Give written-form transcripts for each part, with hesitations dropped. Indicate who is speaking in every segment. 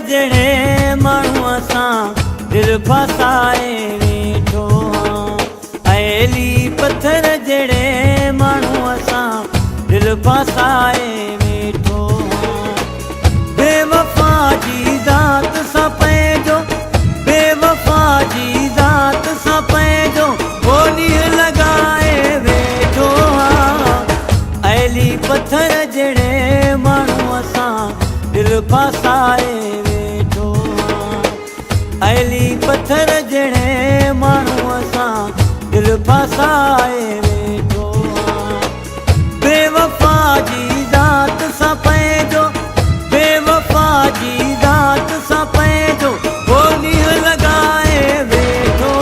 Speaker 1: जड़े माण्हू असां दिल फसाए वेठो अली पत्थर जड़े माण्हू असां दिल फसाए वेठो बेवफा जी ज़ात सां पंहिंजो बेवफा जी ज़ात सां पंहिंजो ॾींहुं लॻाए वेठो अली पत्थर जड़े माण्हू असां दिल फसाए वेठो अली पत्थर जड़े माण्हू असां दिल फसाए वेठो बेवफा जी ज़ात सां पंहिंजो बेवफा जी ज़ात सां पंहिंजो ॾींहुं लॻाए वेठो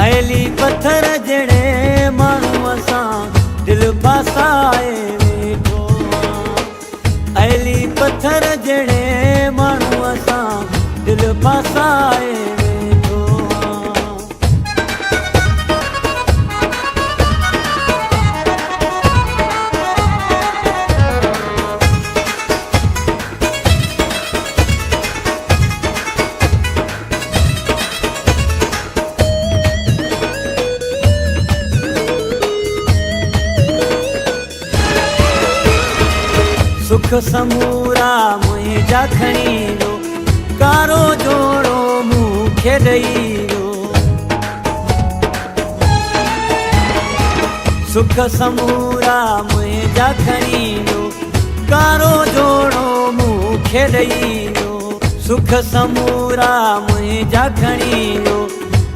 Speaker 1: अली पत्थर जड़े माण्हू असां दिल फसाए वेठो अली पत्थर जड़े माण्हू असां दिल फसाए वेठो सुख समूरा मुंहिंजा खणी वियो कारो जोड़ो मूंखे ॾेई वियो सुख समूरा मुंहिंजा खणी वियो कारो जोड़ो मूंखे ॾेई वियो सुख समूरा मुंहिंजा खणी वियो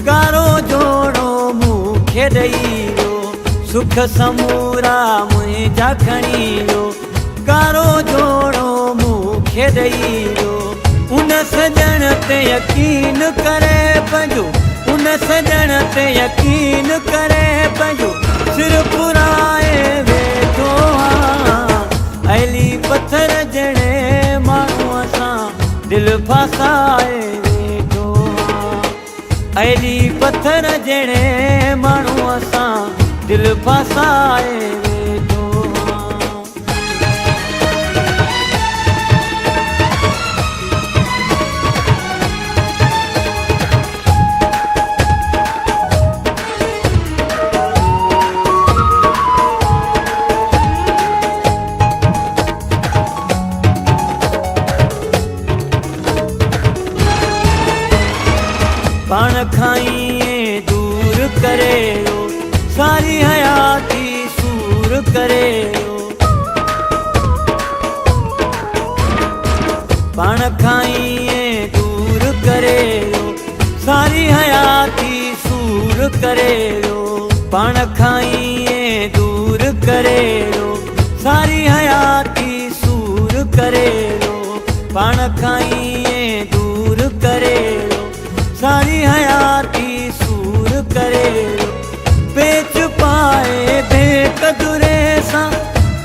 Speaker 1: कारो जोड़ो मूंखे ॾेई वियो सुख समूरा मुंहिंजा खणी वियो कारो जोड़ो मूंखे ॾेई वियो उन सजण ते यकीन करे पंहिंजो उन सजण ते यकीन करे पंहिंजो सिर पुराए वेठो अली पत्थर जड़े माण्हू असां दिल फसाए वेठो अली पत्थर जड़े माण्हू असां दिल फसाए वेठो पाण खां दूर करे सारी हयाती सूर करे पाण खां दूर करे सारी हयाती सूर करे पाण खां दूर करे सारी हयाती सूर करे पाण खां दूर करे सारी हयाती सूर करे पेच पाए बेकदुरे सां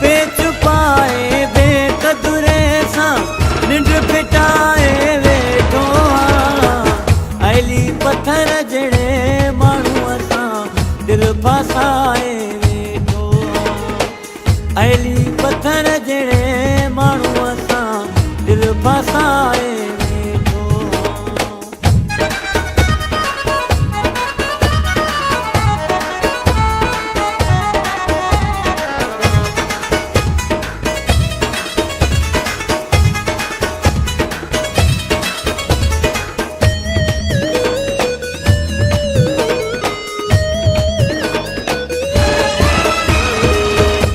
Speaker 1: पेच पाए बेकदुरे सां निंड फिटाए वेठो अली पत्थर जड़े माण्हू असां दिल फसाए वेठो अली पत्थर जड़े माण्हू असां दिल फसाए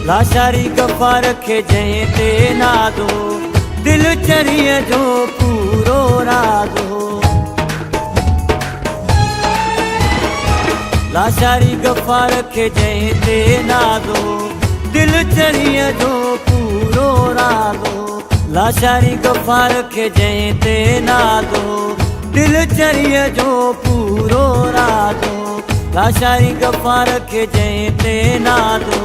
Speaker 1: लाशारी गफ़ा रखे जंहिं ते नादो दिल चरीअ जो पूरो रादो लाशारी गफ़ा रखे जंहिं ते नादो दिल चरीअ जो पूरो रादो लाशारी गफ़ा रखे जंहिं ते नादो दिल चरीअ जो पूरो रादो लाशारी गफ़ा रखे जंहिं ते नादो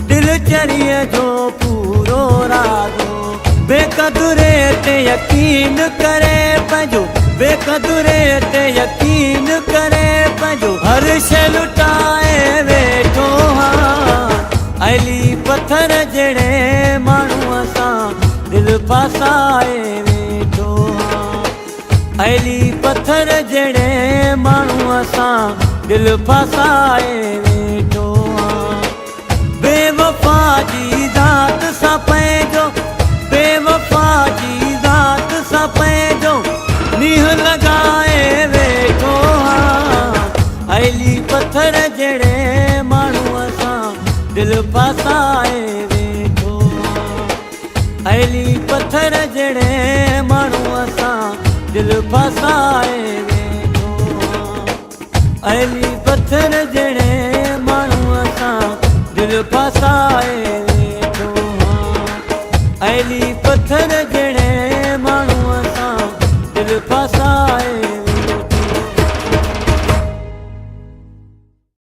Speaker 1: दिल चरीअ जो पूरो रादो बेकदुरे ते यकीन करे पंहिंजो बेकदुरे ते यकीन करे पंहिंजो हर शइ लुटाए वेठो अली पत्थर जड़े माण्हू असां दिल फसाए वेठो जहिड़े माण्हू असां दिल फसाए वेठो बेवफा जी ज़ात सां पंहिंजो बेवफा जी ज़ात सां पंहिंजो नीह लॻाए वेठो अली पत्थर जहिड़े माण्हू असां दिल फसाए वेठो अली पत्थर जहिड़े माण्हू असां दिल फसाए वेठो अली पत्थर जहिड़े माण्हू असां दिल फसाए वेठो अली